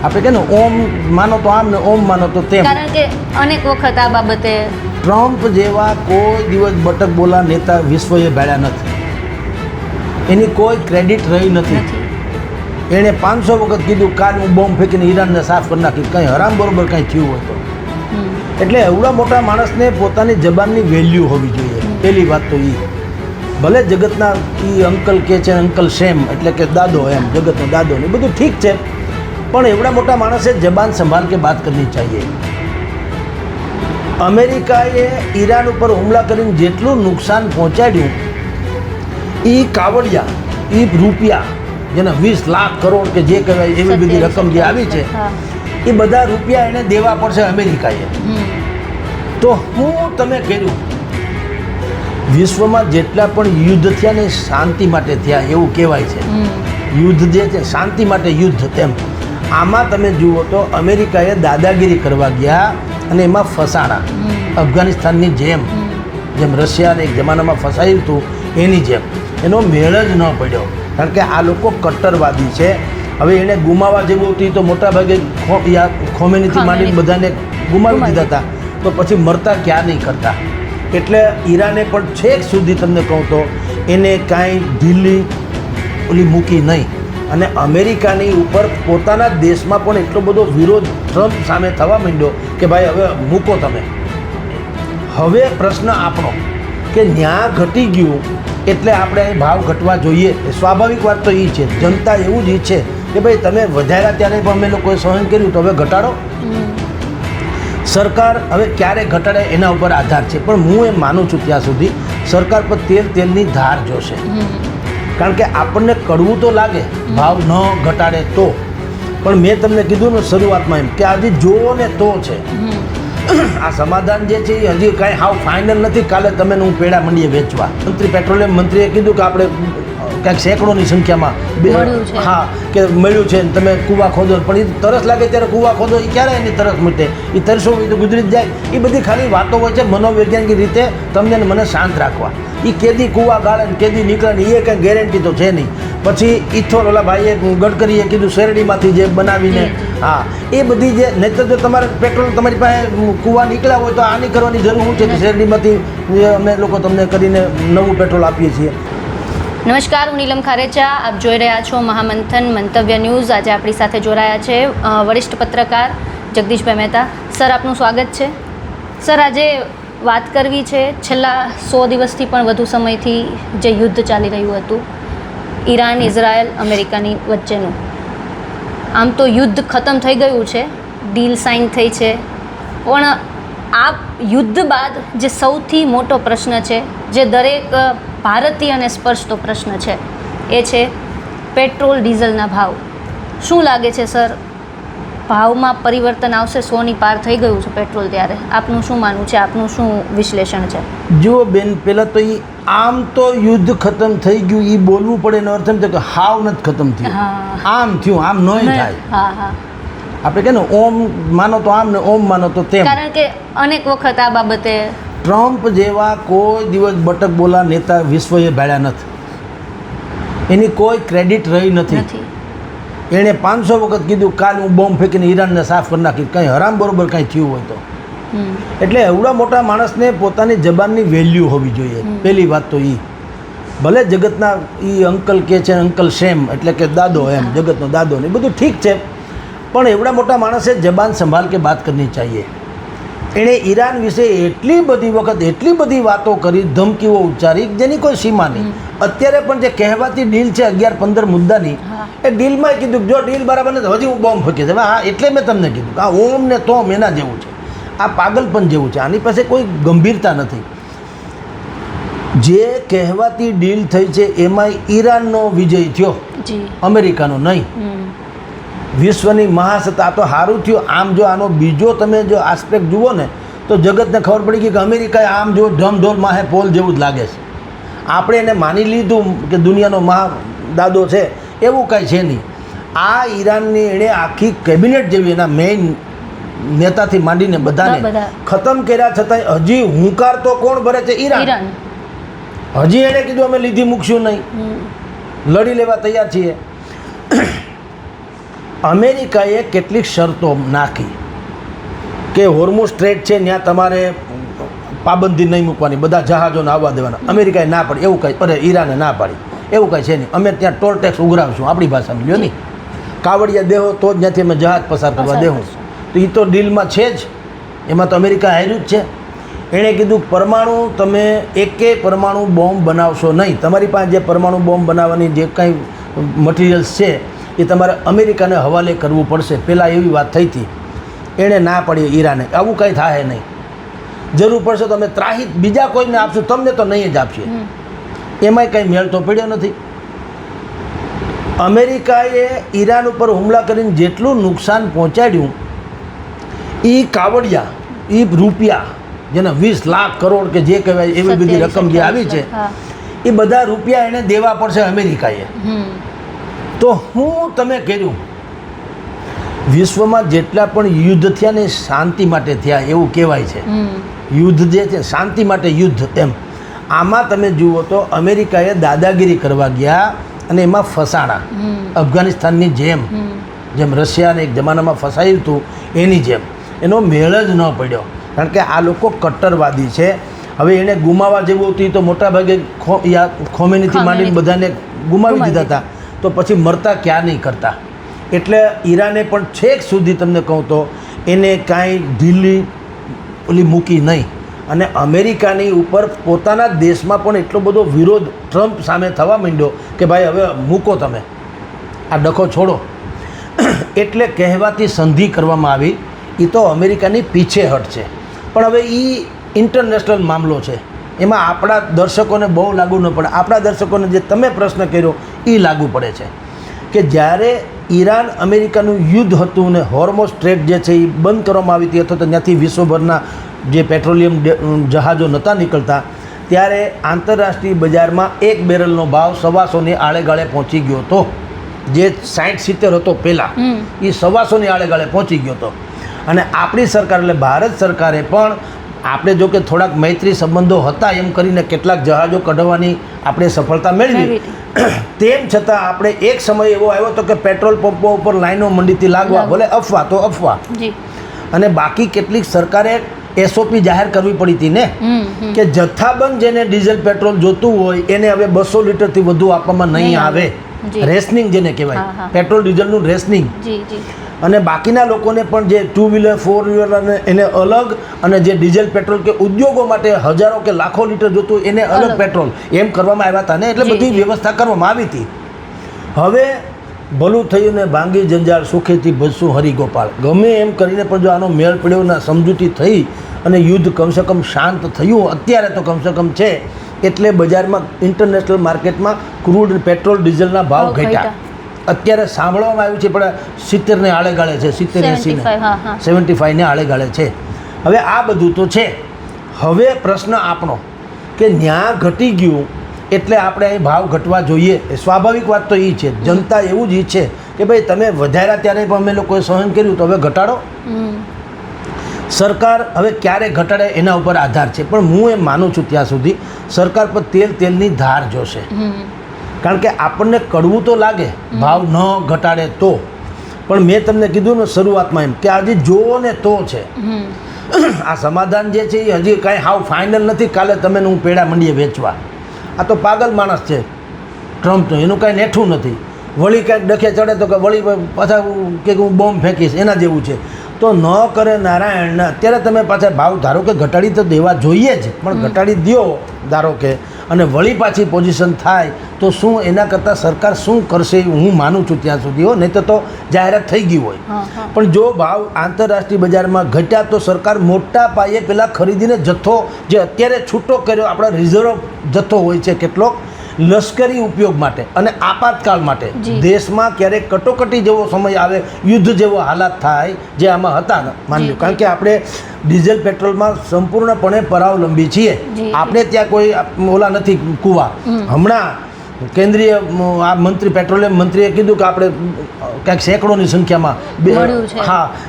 આપણે કહે ને ઓમ માનો તો આમ ને ઓમ માનો તો તેમ. કારણ કે અનેક વખત આ બાબતે ટ્રમ્પ જેવા કોઈ દિવસ બટક બોલા નેતા વિશ્વએ ભાળ્યા નથી. એની કોઈ ક્રેડિટ રહી નથી. એણે 500 વખત કીધું કાલ હું બોમ્બ ફેંકીને ઈરાનને સાફ કરી નાખી, કંઈ હરામ બરોબર કંઈ થયું હોય તો. એટલે એવડા મોટા માણસને પોતાની જબાનની વેલ્યુ હોવી જોઈએ. પહેલી વાત તો એ. ભલે જગતના એ અંકલ કહે છે અંકલ સેમ એટલે કે દાદો, એમ જગતનો દાદો ને બધું ઠીક છે, પણ એવડા મોટા માણસે જબાન સંભાળ કે બાત કરવી चाहिए. અમેરિકાએ ઈરાન ઉપર હુમલા કરીને જેટલું નુકસાન પહોંચાડ્યું, એ કાવડિયા, એ રૂપિયા જેને 20 લાખ કરોડ કે જે કહેવાય એવી બધી રકમ જે આવી છે, એ બધા રૂપિયા એને દેવા પડશે અમેરિકાએ. તો હું તમે કર્યું વિશ્વમાં જેટલા પણ યુદ્ધ થયા ને શાંતિ માટે થયા એવું કહેવાય છે. યુદ્ધ જે છે શાંતિ માટે યુદ્ધ, તેમ આમાં તમે જુઓ તો અમેરિકાએ દાદાગીરી કરવા ગયા અને એમાં ફસાણા. અફઘાનિસ્તાનની જેમ રશિયાને એક જમાનામાં ફસાયું હતું એની જેમ એનો મેળ જ ન પડ્યો. કારણ કે આ લોકો કટ્ટરવાદી છે. હવે એને ગુમાવવા જેવું હતું તો મોટાભાગે ખોમેનીથી માંડીને બધાને ગુમાવી દીધા હતા, તો પછી મરતા ક્યાં નહીં કરતા. એટલે ઈરાને પણ છેક સુધી તમને કહું તો એને કાંઈ ઢીલી ઓલી મૂકી નહીં. અને અમેરિકાની ઉપર પોતાના દેશમાં પણ એટલો બધો વિરોધ ટ્રમ્પ સામે થવા માંડ્યો કે ભાઈ હવે મૂકો તમે. હવે પ્રશ્ન આપણો કે ન્યા ઘટી ગયું એટલે આપણે અહીં ભાવ ઘટવા જોઈએ. સ્વાભાવિક વાત તો એ છે, જનતા એવું જ ઈચ્છે કે ભાઈ તમે વધાર્યા ત્યારે પણ અમે લોકોએ સહન કર્યું તો હવે ઘટાડો. સરકાર હવે ક્યારે ઘટાડે એના ઉપર આધાર છે, પણ હું એમ માનું છું ત્યાં સુધી સરકાર પર તેલની ધાર જોશે. કારણ કે આપણને કડવું તો લાગે ભાવ ન ઘટાડે તો, પણ મેં તમને કીધું ને શરૂઆતમાં એમ કે આજે જોવો ને તો છે. આ સમાધાન જે છે એ હજી કાંઈ હાવ ફાઇનલ નથી. કાલે તમે હું પેડા મંડીએ વેચવા, પેટ્રોલિયમ મંત્રીએ કીધું કે આપણે ક્યાંક સેંકડોની સંખ્યામાં હા કે મળ્યું છે, તમે કૂવા ખોદો, પણ એ તરસ લાગે ત્યારે કૂવા ખોદો, એ ક્યારે એની તરસ મટે? એ તરસો હોય તો ગુજરી જ જાય. એ બધી ખાલી વાતો હોય છે મનોવૈજ્ઞાનિક રીતે તમને ને મને શાંત રાખવા. એ કેદી કૂવા ગાળે ને કેદી નીકળે ને એ કંઈ ગેરંટી તો છે નહીં. પછી ઇથોર ઓલા ભાઈએ ગડકરીએ કીધું શેરડીમાંથી જે બનાવીને, હા એ બધી જે નહીંતર જો તમારે પેટ્રોલ તમારી પાસે કૂવા નીકળ્યા હોય તો આની કરવાની જરૂર શું છે કે શેરડીમાંથી અમે લોકો તમને કરીને નવું પેટ્રોલ આપીએ છીએ. નમસ્કાર, હું નીલમ ખારેચા, આપ જોઈ રહ્યા છો મહામંથન મંતવ્ય ન્યૂઝ. આજે આપણી સાથે જોડાયા છે વરિષ્ઠ પત્રકાર જગદીશભાઈ મહેતા. સર, આપનું સ્વાગત છે. સર, આજે વાત કરવી છે છેલ્લા 100 દિવસથી પણ વધુ સમયથી જે યુદ્ધ ચાલી રહ્યું હતું ઈરાન, ઇઝરાયલ, અમેરિકાની વચ્ચેનું. આમ તો યુદ્ધ ખતમ થઈ ગયું છે, ડીલ સાઇન થઈ છે, પણ આ યુદ્ધ બાદ જે સૌથી મોટો પ્રશ્ન છે, જે દરેક ભારતીયને સ્પર્શતો પ્રશ્ન છે, એ છે પેટ્રોલ ડીઝલના ભાવ. શું લાગે છે સર, ભાવમાં પરિવર્તન આવશે? 100ની પાર થઈ ગયું છે પેટ્રોલ, ત્યારે આપનું શું માનવું છે, આપનું શું વિશ્લેષણ છે? જુઓ બેન, પહેલાં તો એ આમ તો યુદ્ધ ખતમ થઈ ગયું એ બોલવું પડે એનો અર્થ એમ છે કે હાવ નથી ખતમ થયું. આમ થયું, આમ નહીં થાય. આપણે કહે ને ઓમ માનો તો આમ ને ઓમ માનો તો તેમ. કારણ કે અનેક વખત આ બાબતે ટ્રમ્પ જેવા કોઈ દિવસ બટક બોલા નેતા વિશ્વએ ભાળ્યા નથી. એની કોઈ ક્રેડિટ રહી નથી. એણે 500 વખત કીધું કાલ હું બોમ્બ ફેંકીને ઈરાનને સાફ કરી નાખી, કંઈ હરામ બરોબર કંઈ થયું હોય તો. એટલે એવડા મોટા માણસને પોતાની જબાનની વેલ્યુ હોવી જોઈએ. પહેલી વાત તો એ. ભલે જગતના એ અંકલ કહે છે અંકલ સેમ એટલે કે દાદો, એમ જગતનો દાદો ને બધું ઠીક છે, પણ એવડા મોટા માણસે જબાન સંભાળ કે બાત કરવી चाहिए. એણે ઈરાન વિશે એટલી બધી વખત એટલી બધી વાતો કરી, ધમકીઓ ઉચ્ચારી જેની કોઈ સીમા નહીં. અત્યારે પણ જે કહેવાતી ડીલ છે 11-15 મુદ્દાની, એ ડીલમાં કીધું જો ડીલ બરાબર નથી હજી હું બોમ્બ ફેંકી દે. હા, એટલે મેં તમને કીધું આ ઓમ ને તોમ એના જેવું છે. આ પાગલપન જેવું છે. આની પાસે કોઈ ગંભીરતા નથી. જે કહેવાતી ડીલ થઈ છે એમાં ઈરાનનો વિજય થયો, અમેરિકાનો નહીં. વિશ્વની મહાસત્તા તો સારું થયું. આમ જો આનો બીજો તમે જો આસ્પેક્ટ જુઓ ને તો જગતને ખબર પડી ગઈ કે અમેરિકાએ આમ જો ઢમઢોલ માહે પોલ જેવું જ લાગે છે. આપણે એને માની લીધું કે દુનિયાનો મહાદાદો છે, એવું કાંઈ છે નહીં. આ ઈરાનની એણે આખી કેબિનેટ જેવી એના મેઇન નેતાથી માંડીને બધાને ખતમ કર્યા, છતાંય હજી હુંકાર તો કોણ ભરે છે? ઈરાન. હજી એણે કીધું અમે લીધી મૂકશું નહીં, લડી લેવા તૈયાર છીએ. અમેરિકાએ કેટલીક શરતો નાખી કે હોર્મુઝ સ્ટ્રેટ છે ત્યાં તમારે પાબંદી નહીં મૂકવાની, બધા જહાજોને આવવા દેવાના. અમેરિકાએ ના પાડી એવું કંઈ, અરે ઈરાને ના પાડી એવું કંઈ છે નહીં, અમે ત્યાં ટોલ ટેક્સ ઉઘરાવશું, આપણી ભાષામાં લ્યો નહીં, કાવડિયા દેહો તો જ ત્યાંથી અમે જહાજ પસાર કરવા દેવું. તો એ તો ડીલમાં છે જ, એમાં તો અમેરિકા હાર્યું જ છે. એણે કીધું પરમાણુ તમે એકેય પરમાણુ બોમ્બ બનાવશો નહીં, તમારી પાસે જે પરમાણુ બોમ્બ બનાવવાની જે કાંઈ મટીરિયલ્સ છે એ તમારે અમેરિકાને હવાલે કરવું પડશે. પહેલાં એવી વાત થઈ હતી, એણે ના પાડી ઈરાને, આવું કંઈ થાય નહીં, જરૂર પડશે તો અમે ત્રાહિત બીજા કોઈને આપશું, તમને તો નહીં જ આપશે. એમાંય કંઈ મેળ તો પડ્યો નથી. અમેરિકાએ ઈરાન ઉપર હુમલા કરીને જેટલું નુકસાન પહોંચાડ્યું એ કાવડિયા, એ રૂપિયા જેને 20 લાખ કરોડ કે જે કહેવાય એવી બધી રકમ જે આવી છે એ બધા રૂપિયા એને દેવા પડશે અમેરિકાએ. તો હું તમે કર્યું, વિશ્વમાં જેટલા પણ યુદ્ધ થયા ને શાંતિ માટે થયા એવું કહેવાય છે. યુદ્ધ જે છે શાંતિ માટે યુદ્ધ એમ. આમાં તમે જુઓ તો અમેરિકાએ દાદાગીરી કરવા ગયા અને એમાં ફસાણા, અફઘાનિસ્તાનની જેમ રશિયાને એક જમાનામાં ફસાયું હતું એની જેમ એનો મેળ જ ન પડ્યો. કારણ કે આ લોકો કટ્ટરવાદી છે. હવે એને ગુમાવવા જેવું હતું તો મોટાભાગે ખોમેનીથી માંડીને બધાને ગુમાવી દીધા હતા, તો પછી મરતા ક્યાં નહીં કરતા. એટલે ઈરાને પણ છેક સુધી તમને કહું તો એને કાંઈ ઢીલી ઓલી મૂકી નહીં. અને અમેરિકાની ઉપર પોતાના દેશમાં પણ એટલો બધો વિરોધ ટ્રમ્પ સામે થવા માંડ્યો કે ભાઈ હવે મૂકો તમે આ ડખો છોડો. એટલે કહેવાતી સંધિ કરવામાં આવી. એ તો અમેરિકાની પીછેહટ છે, પણ હવે એ ઇન્ટરનેશનલ મામલો છે, એમાં આપણા દર્શકોને બહુ લાગુ ન પડે. આપણા દર્શકોને જે તમે પ્રશ્ન કર્યો એ લાગુ પડે છે કે જ્યારે ઈરાન અમેરિકાનું યુદ્ધ હતું ને હોર્મુઝ સ્ટ્રેટ જે છે એ બંધ કરવામાં આવી હતી, અથવા તો ત્યાંથી વિશ્વભરના જે પેટ્રોલિયમ જહાજો નહોતા નીકળતા, ત્યારે આંતરરાષ્ટ્રીય બજારમાં એક બેરલનો ભાવ 125ની આળેગાળે પહોંચી ગયો હતો. જે 60-70 હતો પહેલાં, એ 125ની આળેગાળે પહોંચી ગયો હતો. અને આપણી સરકાર એટલે ભારત સરકારે પણ, આપણે જો કે થોડાક મૈત્રી સંબંધો હતા એમ કરીને કેટલાક જહાજો કઢાવવાની આપણે સફળતા મેળવી, તેમ છતાં આપણે એક સમય એવો આવ્યો હતો કે પેટ્રોલ પંપો ઉપર લાઈનો મંડીથી લાગવા, ભલે અફવા તો અફવા, અને બાકી કેટલીક સરકારે એસઓપી જાહેર કરવી પડી હતી ને કે જથ્થાબંધ જેને ડીઝલ પેટ્રોલ જોતું હોય એને હવે 200 લીટરથી વધુ આપવામાં નહીં આવે. રેશનિંગ જેને કહેવાય, પેટ્રોલ ડીઝલનું રેશનિંગ. અને બાકીના લોકોને પણ જે 2 વ્હીલર 4 વ્હીલર અને એને અલગ, અને જે ડીઝલ પેટ્રોલ કે ઉદ્યોગો માટે હજારો કે લાખો લીટર જોતું એને અલગ પેટ્રોલ, એમ કરવામાં આવ્યા હતા ને. એટલે બધી વ્યવસ્થા કરવામાં આવી હતી. હવે ભલું થયું ને ભાંગી જંજાળ, સુખેથી ભજશું હરિગોપાળ. ગમે એમ કરીને પણ જો આનો મેળ પડ્યો ને સમજૂતી થઈ અને યુદ્ધ કમસે કમ શાંત થયું, અત્યારે તો કમસે કમ છે, એટલે બજારમાં ઇન્ટરનેશનલ માર્કેટમાં ક્રૂડ પેટ્રોલ ડીઝલના ભાવ ઘટ્યા. અત્યારે સાંભળવામાં આવ્યું છે પણ 70ને આળેગાળે છે, 75ને આળેગાળે છે. હવે આ બધું તો છે. હવે પ્રશ્ન આપણો કે ન્યા ઘટી ગયું એટલે આપણે અહીં ભાવ ઘટવા જોઈએ. સ્વાભાવિક વાત તો એ છે, જનતા એવું જ ઈચ્છે કે ભાઈ તમે વધાર્યા ત્યારે પણ અમે લોકોએ સહન કર્યું તો હવે ઘટાડો. સરકાર હવે ક્યારે ઘટાડે એના ઉપર આધાર છે, પણ હું એમ માનું છું ત્યાં સુધી સરકાર પર તેલની ધાર જોશે. કારણ કે આપણને કડવું તો લાગે ભાવ ન ઘટાડે તો, પણ મેં તમને કીધું ને શરૂઆતમાં એમ કે આજે જોવો ને તો છે. આ સમાધાન જે છે એ હજી કાંઈ હાવ ફાઇનલ નથી. કાલે તમે હું પેડા મંડીએ વેચવા, આ તો પાગલ માણસ છે ટ્રમ્પ તો, એનું કાંઈ નેઠું નથી. વળી કાંઈક ડખે ચડે તો કે વળી પાછા કે હું બોમ્બ ફેંકીશ, એના જેવું છે. તો ન કરે નારાયણના. અત્યારે તમે પાછા ભાવ ધારો કે ઘટાડી તો દેવા જોઈએ જ, પણ ઘટાડી દો ધારો કે, અને વળી પાછી પોઝિશન થાય તો શું એના કરતાં સરકાર શું કરશે હું માનું છું ત્યાં સુધી હો. નહીં તો જાહેરાત થઈ ગઈ હોય, પણ જો ભાવ આંતરરાષ્ટ્રીય બજારમાં ઘટ્યા તો સરકાર મોટા પાયે પેલા ખરીદીને જથ્થો જે અત્યારે છૂટો કર્યો, આપણા રિઝર્વ જથ્થો હોય છે કેટલોક લશ્કરી ઉપયોગ માટે અને આપાતકાળ માટે, દેશમાં ક્યારેક કટોકટી જેવો સમય આવે, યુદ્ધ જેવો હાલાત થાય જે આમાં હતા માન્યું. કારણ કે આપણે ડીઝલ પેટ્રોલમાં સંપૂર્ણપણે પરાવલંબી છીએ. આપણે ત્યાં કોઈ ઓલા નથી કૂવા. હમણાં કેન્દ્રીય આ મંત્રી પેટ્રોલિયમ મંત્રીએ કીધું કે આપણે ક્યાંક સેંકડોની સંખ્યામાં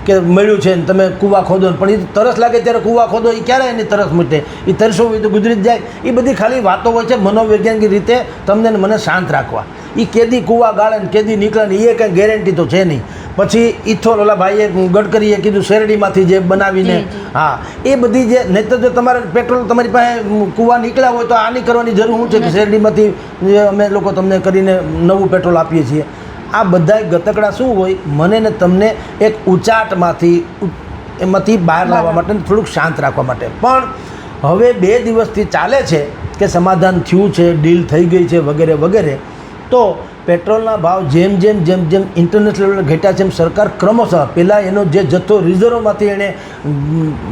કે મળ્યું છે ને તમે કૂવા ખોદો, પણ એ તરસ લાગે ત્યારે કૂવા ખોદો, એ ક્યારે એની તરસ મટે? એ તરસો હોય તો ગુજરી જ જાય. એ બધી ખાલી વાતો હોય છે મનોવૈજ્ઞાનિક રીતે તમને મને શાંત રાખવા. એ કેદી કૂવા ગાળે ને કેદી નીકળે ને એ કંઈ ગેરંટી તો છે નહીં. પછી ઇથોલ ઓલા ભાઈએ ગડકરીએ કીધું શેરડીમાંથી જે બનાવીને હા એ બધી જે નહીં તો જો તમારે પેટ્રોલ તમારી પાસે કૂવા નીકળ્યા હોય તો આની કરવાની જરૂર શું છે કે શેરડીમાંથી જે અમે લોકો તમને કરીને નવું પેટ્રોલ આપીએ છીએ. આ બધાય ગતકડા શું હોય મને ને તમને એક ઉચાટમાંથી એમાંથી બહાર લાવવા માટે થોડુંક શાંત રાખવા માટે. પણ હવે 2 દિવસથી ચાલે છે કે સમાધાન થયું છે, ડીલ થઈ ગઈ છે વગેરે વગેરે. તો પેટ્રોલના ભાવ જેમ જેમ ઇન્ટરનેશનલ લેવલે ઘટ્યા છે એમ સરકાર ક્રમશઃ પહેલાં એનો જે જથ્થો રિઝર્વમાંથી એણે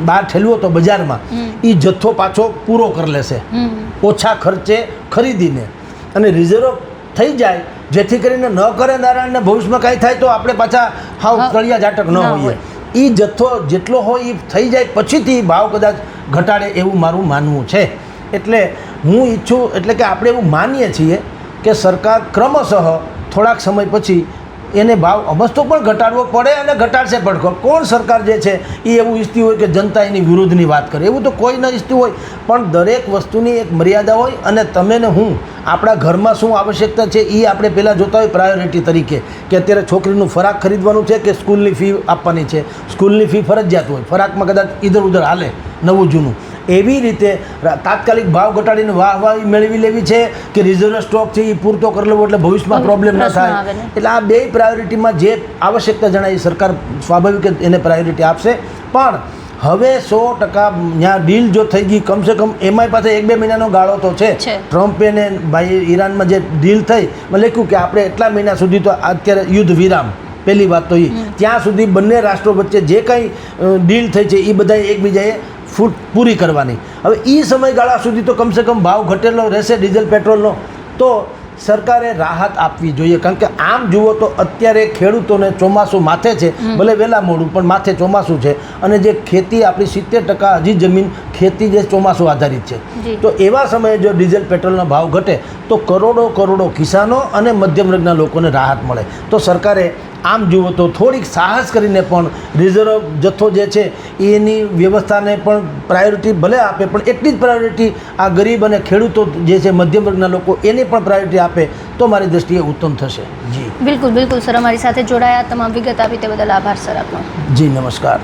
બહાર ઠેલવો હતો બજારમાં એ જથ્થો પાછો પૂરો કરી લેશે ઓછા ખર્ચે ખરીદીને. અને રિઝર્વ થઈ જાય જેથી કરીને ન કરે નારાયણને ભવિષ્યમાં કાંઈ થાય તો આપણે પાછા હાવ તળિયા ઝાટક ન હોઈએ. એ જથ્થો જેટલો હોય એ થઈ જાય પછીથી ભાવ કદાચ ઘટાડે એવું મારું માનવું છે. એટલે હું ઈચ્છું એટલે કે આપણે એવું માનીએ છીએ કે સરકાર ક્રમશઃ થોડાક સમય પછી એને ભાવ અવસ્થો પણ ઘટાડવો પડે અને ઘટાડશે પણ. કોણ સરકાર જે છે એ એવું ઈચ્છતી હોય કે જનતા એની વિરુદ્ધની વાત કરે, એવું તો કોઈ ન ઈચ્છતું હોય. પણ દરેક વસ્તુની એક મર્યાદા હોય અને તમે ને હું આપણા ઘરમાં શું આવશ્યકતા છે એ આપણે પહેલાં જોતા હોય પ્રાયોરિટી તરીકે કે અત્યારે છોકરીનું ફરાક ખરીદવાનું છે કે સ્કૂલની ફી આપવાની છે. સ્કૂલની ફી ફરજિયાત હોય, ફરાકમાં કદાચ ઇધર ઉધર હાલે નવું જૂનું. એવી રીતે તાત્કાલિક ભાવ ઘટાડીને વાહવાહી મેળવી લેવી છે કે રિઝર્વ સ્ટોક છે એ પૂરતો કરી લેવો એટલે ભવિષ્યમાં પ્રોબ્લેમ ન થાય. એટલે આ બે પ્રાયોરિટીમાં જે આવશ્યકતા જણાય સરકાર સ્વાભાવિક એને પ્રાયોરિટી આપશે. પણ હવે 100% ત્યાં ડીલ જો થઈ ગઈ કમસે કમ એમાંય પાસે 1-2 મહિનાનો ગાળો તો છે. ટ્રમ્પે ને ભાઈ ઈરાનમાં જે ડીલ થઈ મેં લખ્યું કે આપણે એટલા મહિના સુધી તો અત્યારે યુદ્ધ વિરામ પહેલી વાત તો એ ત્યાં સુધી બંને રાષ્ટ્રો વચ્ચે જે કંઈ ડીલ થઈ છે એ બધાએ એકબીજાએ પૂરી કરવાની. હવે એ સમયગાળા સુધી તો કમસે કમ ભાવ ઘટેલો રહેશે ડીઝલ પેટ્રોલનો. તો સરકારે રાહત આપવી જોઈએ. કારણ કે આમ જુઓ તો અત્યારે ખેડૂતોને ચોમાસું માથે છે, ભલે વહેલા મોડું પણ માથે ચોમાસું છે. અને જે ખેતી આપણી 70% હજી જમીન ખેતી જે ચોમાસું આધારિત છે. તો એવા સમયે જો ડીઝલ પેટ્રોલનો ભાવ ઘટે તો કરોડો કિસાનો અને મધ્યમ વર્ગના લોકોને રાહત મળે. તો સરકારે આમ જુઓ તો થોડીક સાહસ કરીને પણ રિઝર્વ જથ્થો જે છે એની વ્યવસ્થાને પણ પ્રાયોરિટી ભલે આપે પણ એટલી જ પ્રાયોરિટી આ ગરીબ અને ખેડૂતો જે છે મધ્યમ વર્ગના લોકો એને પણ પ્રાયોરિટી આપે તો મારી દૃષ્ટિએ ઉત્તમ થશે. જી બિલકુલ સર, અમારી સાથે જોડાયા તમામ વિગત આપી તે બદલ આભાર સર આપનો. જી નમસ્કાર.